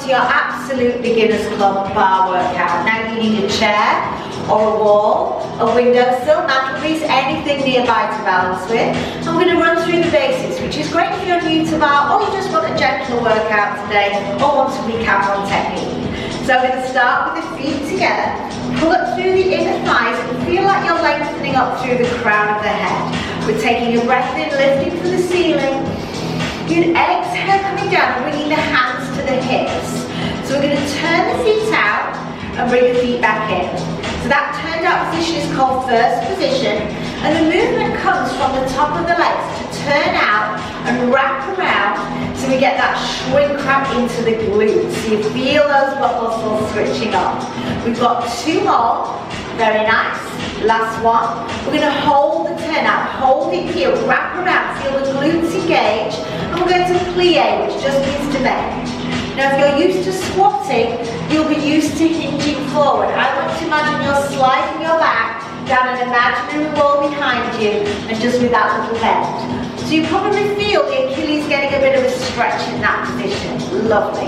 to your absolute beginner's club bar workout. Now you need a chair or a wall, a windowsill, mantelpiece, anything nearby to balance with. I'm going to run through the basics, which is great if you're new to bar or you just want a gentle workout today or want to recap on technique. So we're going to start with the feet together, pull up through the inner thighs and feel like you're lengthening up through the crown of the head. We're taking a breath in, lifting to the ceiling. Good, exhale coming down and bringing the hands to the hips. So we're going to turn the feet out and bring the feet back in. So that turned out position is called first position, and the movement comes from the top of the legs to turn out and wrap around so we get that shrink wrap into the glutes. So you feel those butt muscles switching on. We've got two more, very nice. Last one. We're going to hold the turn out, hold it here, wrap around, feel the glutes engage, and we're going to plie, which just means to bend. Now if you're used to squatting, you'll be used to hinging forward. I want to imagine you're sliding your back down an imaginary wall behind you and just with that little bend. So you probably feel the Achilles getting a bit of a stretch in that position. Lovely.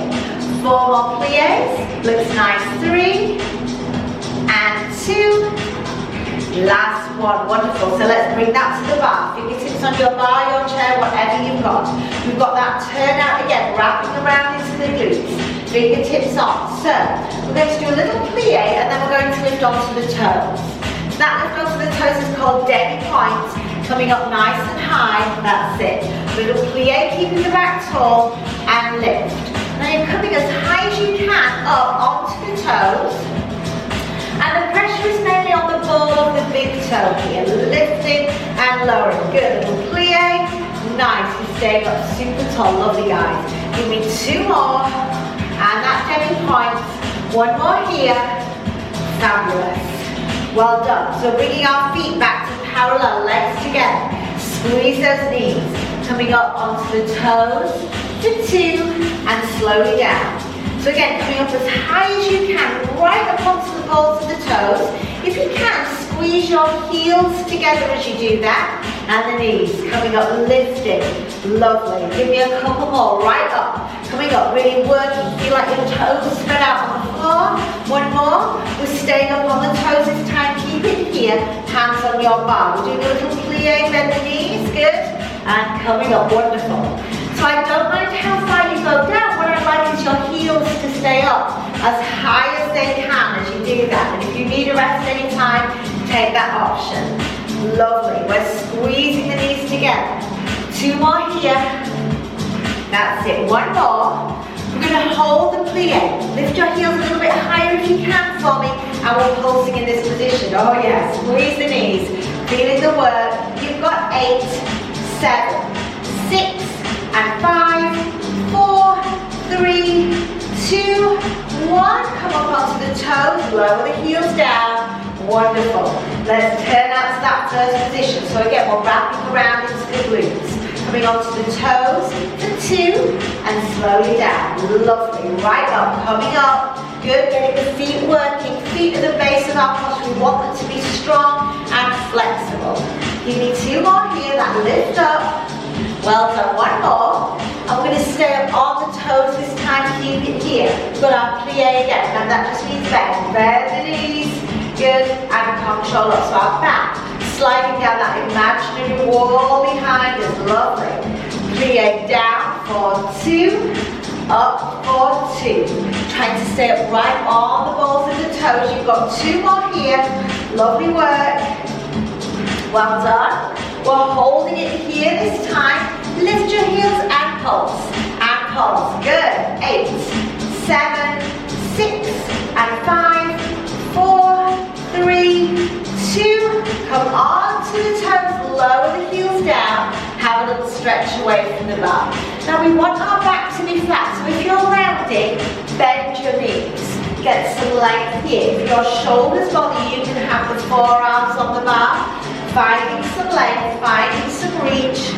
4 more plies. Looks nice. 3 and 2. Last one, wonderful. So let's bring that to the bar. Fingertips on your bar, your chair, whatever you've got. We've got that turn out again, wrapping around into the glutes. Fingertips on. So we're going to do a little plie and then we're going to lift onto the toes. So that lift onto the toes is called demi point, coming up nice and high. That's it. Little plie, keeping the back tall and lift. Now you're coming as high as you can up onto the toes. And the pressure is mainly on the ball of the big toe here, lifting and lowering. Good, little plie. Nice, we're staying up super tall. Lovely, guys. Give me 2 more. And that demi point. 1 more here. Fabulous. Well done. So bringing our feet back to parallel, legs together. Squeeze those knees. Coming up onto the toes to 2 and slowly down. So again, coming up as high as you can, right up onto the balls of the toes. If you can, squeeze your heels together as you do that. And the knees coming up, lifting. Lovely. Give me a couple more, right up. Coming up, really working. Feel like your toes spread out on the floor. 1 more. We're staying up on the toes this time. Keep it here. Hands on your bar. We're doing a little plie, bend the knees. Good. And coming up, wonderful. So I don't mind how far you go down. What I like is your heels to stay up as high as they can as you do that. And if you need a rest anytime, take that option. Lovely. We're squeezing the knees together. 2 more here. That's it. 1 more. We're going to hold the plie. Lift your heels a little bit higher if you can for me. And we're pulsing in this position. Oh yeah. Squeeze the knees. Feeling the work. You've got 8, 7, 6, and 5, 4, 3, 2, 1. Come up onto the toes, lower the heels down. Wonderful. Let's turn out to that first position. So again, we're wrapping around into the glutes. Coming onto the toes for 2 and slowly down. Lovely. Right up, coming up. Good, getting the feet working. Feet at the base of our posture. We want them to be strong and flexible. Give me 2 more here, that lift up. Well done, 1 more. And we're going to stay up on the toes this time, keep it here. We've got our plie again, and that just means bend. Bend the knees, good, and control up. So our back, sliding down that imaginary wall behind us, lovely. Plie down for 2, up for 2. Trying to stay up right on the balls of the toes. You've got 2 more here, lovely work. Well done. We're holding it here this time. Lift your heels and pulse. And pulse. Good. 8, 7, 6, and 5, 4, 3, 2. Come on to the toes. Lower the heels down. Have a little stretch away from the bar. Now we want our back to be flat. So if you're rounding, bend your knees. Get some length here. If your shoulders bother you, you can have the forearms on the bar. Finding some length, finding some reach.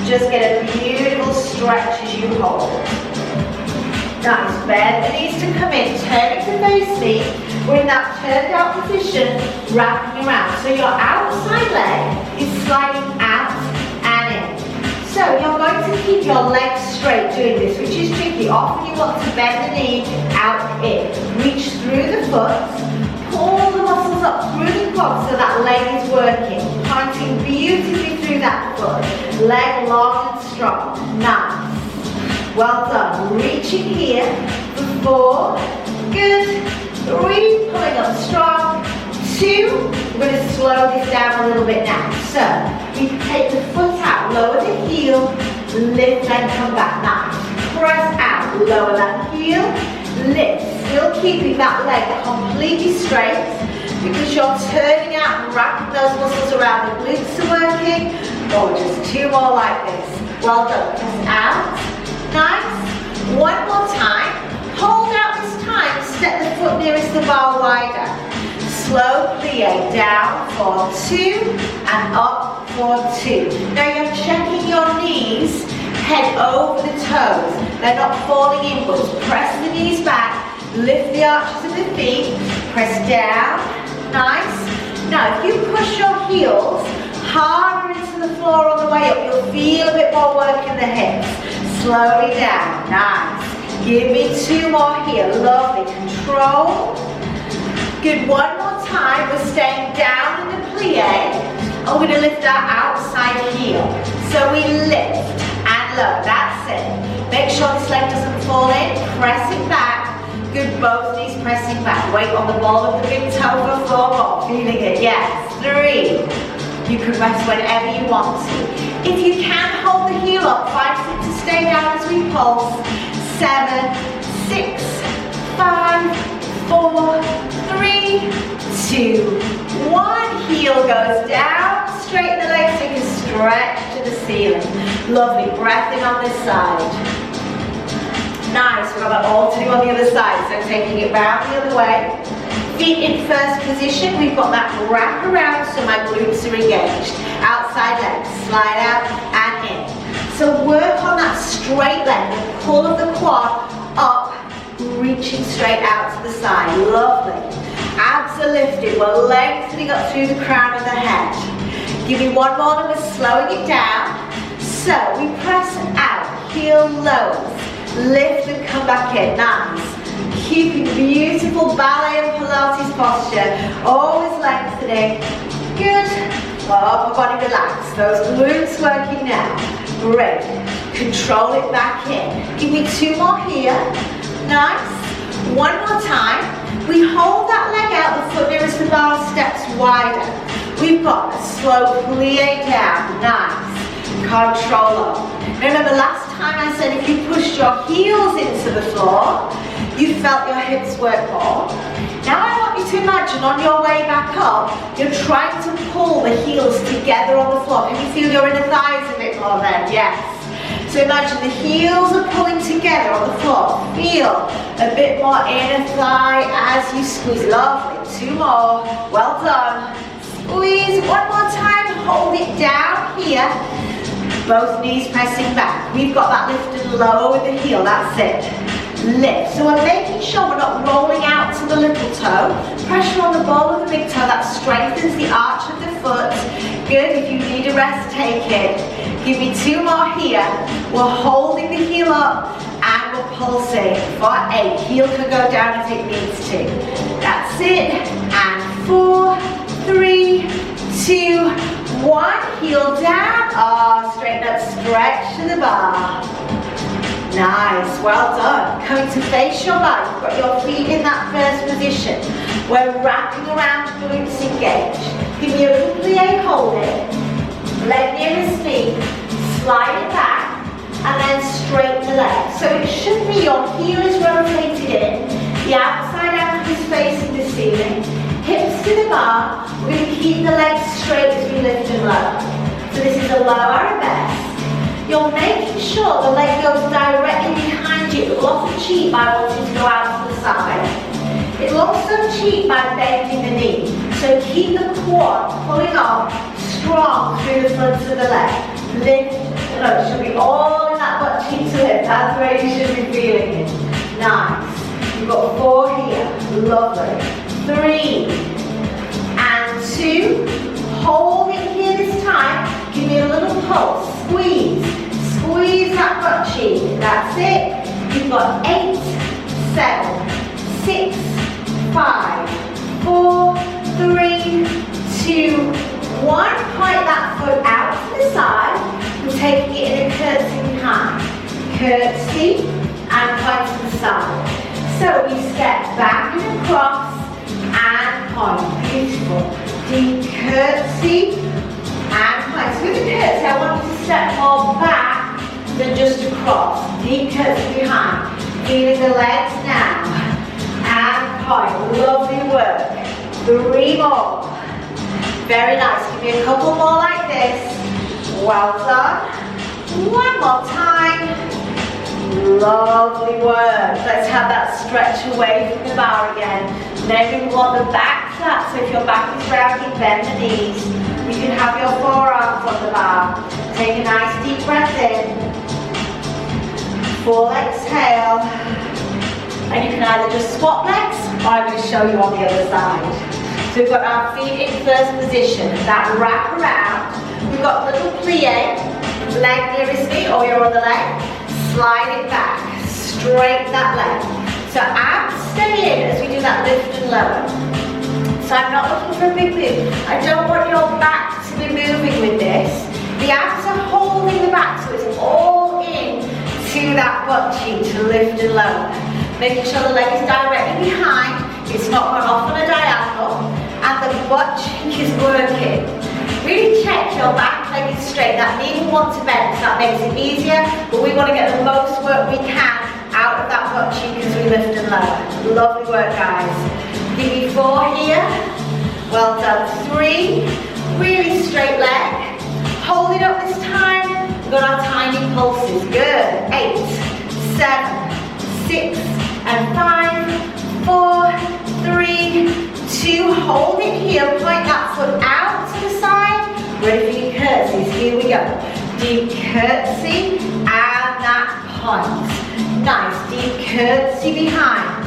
Just get a beautiful stretch as you hold. Nice, bend the knees to come in, turn it to face me. We're in that turned out position, wrapping around. So your outside leg is sliding out and in. So you're going to keep your legs straight doing this, which is tricky. Often you want to bend the knee out in. Reach through the foot. Pull the muscles up through the quad so that leg is working. Pointing beautifully through that foot. Leg long and strong. Nice. Well done. Reaching here for 4. Good. 3. Pulling up strong. 2. We're going to slow this down a little bit now. So we take the foot out, lower the heel, lift and come back. Nice. Press out, lower that heel, lift. Still keeping that leg completely straight because you're turning out and wrapping those muscles around. The glutes are working. Oh, just 2 more like this. Well done. Press out. Nice. 1 more time. Hold out this time. Step the foot nearest the bar wider. Slow plie down for 2 and up for 2. Now you're checking your knees, head over the toes. They're not falling inwards. Press the knees back, lift the arches of the feet, press down. Nice. Now if you push your heels harder into the floor on the way up, you'll feel a bit more work in the hips. Slowly down. Nice. Give me 2 more here. Lovely. Control. Good. 1 more time. We're staying down in the plie. And we're going to lift our outside heel. So we lift and lower. That's it. Make sure this leg doesn't fall in. Press it back. Good. Both knees pressing back. Weight on the ball of the big toe for 4 more. Feeling it. Yes. 3. You can rest whenever you want to. If you can hold the heel up, find it to stay down as we pulse. 7, 6, 5, 4, 3, 2, 1. Heel goes down. Straighten the legs, take a stretch to the ceiling. Lovely. Breath in on this side. Nice. We've got that all to do on the other side. So taking it round the other way. Feet in first position. We've got that wrap around so my glutes are engaged. Outside legs. Slide out and in. So work on that straight leg. The pull of the quad up. Reaching straight out to the side. Lovely. Abs are lifted. We're lengthening up through the crown of the head. Give me 1 more and we're slowing it down. So we press out. Heel lowers. Lift and come back in. Nice. Keeping beautiful ballet and Pilates posture. Always lengthening. Good. Oh, my body relax. Those glutes working now. Great. Control it back in. Give me 2 more here. Nice. 1 more time. We hold that leg out, the foot nearest the bar steps wider. We've got a slow plie down. Nice. Control up. Remember last time I said if you pushed your heels into the floor, you felt your hips work more. Now I want you to imagine on your way back up, you're trying to pull the heels together on the floor. Can you feel your inner thighs a bit more then? Yes. So imagine the heels are pulling together on the floor. Feel a bit more inner thigh as you squeeze. Lovely. 2 more. Well done. Squeeze. 1 more time. Hold it down here. Both knees pressing back. We've got that lifted lower with the heel. That's it. Lift. So we're making sure we're not rolling out to the little toe. Pressure on the ball of the big toe. That strengthens the arch of the foot. Good. If you need a rest, take it. Give me 2 more here. We're holding the heel up and we're pulsing for 8. Heel can go down if it needs to. That's it. And 4, 3, 2, 1. Heel down. Oh, straighten up, stretch to the bar. Nice, well done. Coming to face your body. You've got your feet in that first position. We're wrapping around, glutes engaged. Give me a little plie, hold it. Leg nearest knee, slide it back, and then straighten the leg. So it should be your heel is rotated in, the outside ankle is facing the ceiling, hips to the bar. We're going to keep the legs straight as we lift and lower. So this is a low arabesque. You're making sure the leg goes directly behind you. It will often cheat by wanting to go out to the side. It will also cheat by bending the knee. So keep the quad pulling off strong through the front of the leg. Lift, it should be all in that butt cheek to lift. That's where you should be feeling it. Nice. You've got 4 here. Lovely. 3 and 2. Hold it here this time. Give me a little pulse. Squeeze. squeeze that butt cheek. That's it. You've got 8, 7, 6, 5, 4, 3, 2, 1. Point that foot out to the side. We're taking it in a curtsy behind. Curtsy and point to the side. So we step back and across and point. Beautiful. Deep curtsy and point. So with the curtsy, I want you to step more back than just across. Deep curtsy behind. Feeling the legs now. And point. Lovely work. 3 more. Very nice. Give me a couple more like this. Well done. 1 more time. Lovely work. Let's have that stretch away from the bar again. Then we want the back flat. So if your back is rounded, bend the knees. You can have your forearms on the bar. Take a nice deep breath in. Full exhale. And you can either just swap legs, or I'm going to show you on the other side. So we've got our feet in first position. That wrap around. We've got a little plie. Leg nearest me, or your other leg. Slide it back. Straighten that leg. So abs stay in as we do that lift and lower. So I'm not looking for a big move. I don't want your back to be moving with this. The abs are holding the back, so it's all in to that butt cheek to lift and lower. Making sure the leg is directly behind. It's not gone off on a diagonal. And the butt cheek is working. Really check your back leg is straight. That knee will want to bend, so that makes it easier. But we want to get the most work we can out of that butt cheek as we lift and lower. Lovely work, guys. Give me 4 here. Well done. 3. Really straight leg. Hold it up this time. We've got our tiny pulses. Good. 8, 7, 6, and 5, 4, 3, 2. Hold it here. Point that foot out to the side. Ready for your curtsies. Here we go. Deep curtsy and that point. Nice. Deep curtsy behind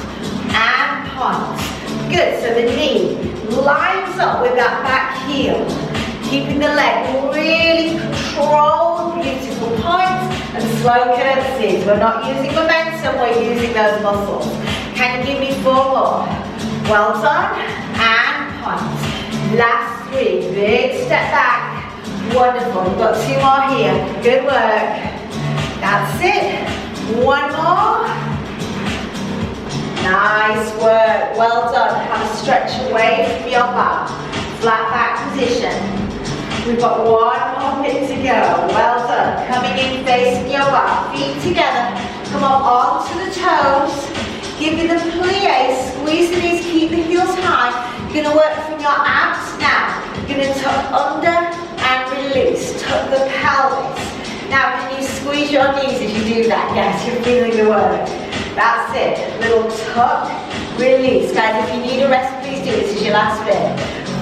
and point. Good. So the knee lines up with that back heel. Keeping the leg really controlled. Beautiful points and slow curtsies. We're not using momentum. We're using those muscles. Can you give me 4 more? Well done. And point. Last 3. Big step back. Wonderful. We've got 2 more here. Good work. That's it. 1 more. Nice work. Well done. Have a stretch away from your bar. Flat back position. We've got 1 more bit to go. Well done. Coming in, facing your bar. Feet together. Come up onto the toes. Give me the plie. Squeeze the knees. Keep the heels high. You're going to work from your abs now. You're going to tuck under and release. Tuck the pelvis. Now, can you squeeze your knees as you do that? Yes, you're feeling the work. That's it. Little tuck, release. Guys, if you need a rest, please do. This is your last bit.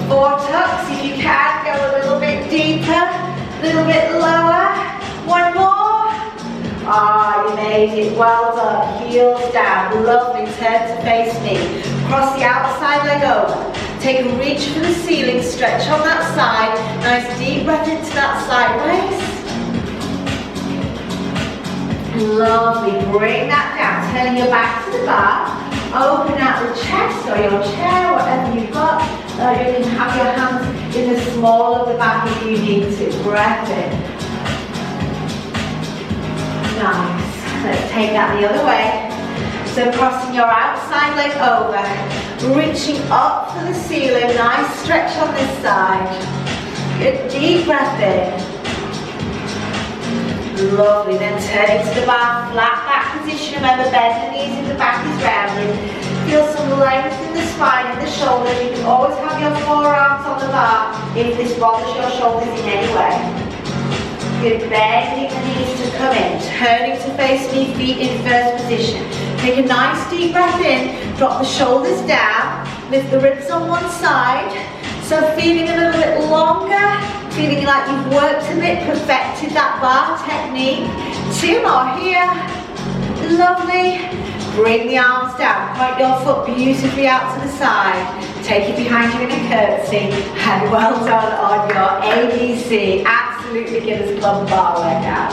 4 tucks. If you can, go a little bit deeper, a little bit lower. 1 more. Ah, you made it. Well done. Heels down. Lovely. Turn to face me. Cross the outside leg over. Take a reach for the ceiling. Stretch on that side. Nice deep breath into that sideways. Lovely. Bring that down. Turn your back to the bar. Open out the chest or your chair, whatever you've got. You can have your hands in the small of the back if you need to. Breath in. Nice. Let's take that the other way. So crossing your outside leg over. Reaching up to the ceiling. Nice stretch on this side. Good deep breath in. Lovely, then turning to the bar, flat back position. Remember, bend the knees if the back is rounded. Feel some length in the spine and the shoulders. You can always have your forearms on the bar if this bothers your shoulders in any way. Good, bending the knees to come in. Turning to face me, feet in first position. Take a nice deep breath in, drop the shoulders down, lift the ribs on one side. So feeling a little bit longer, feeling like you've worked a bit, perfected that bar technique. 2 more here. Lovely. Bring the arms down. Point your foot beautifully out to the side. Take it behind you in a curtsy. And well done on your ABC. Absolutely Guinness Club bar workout.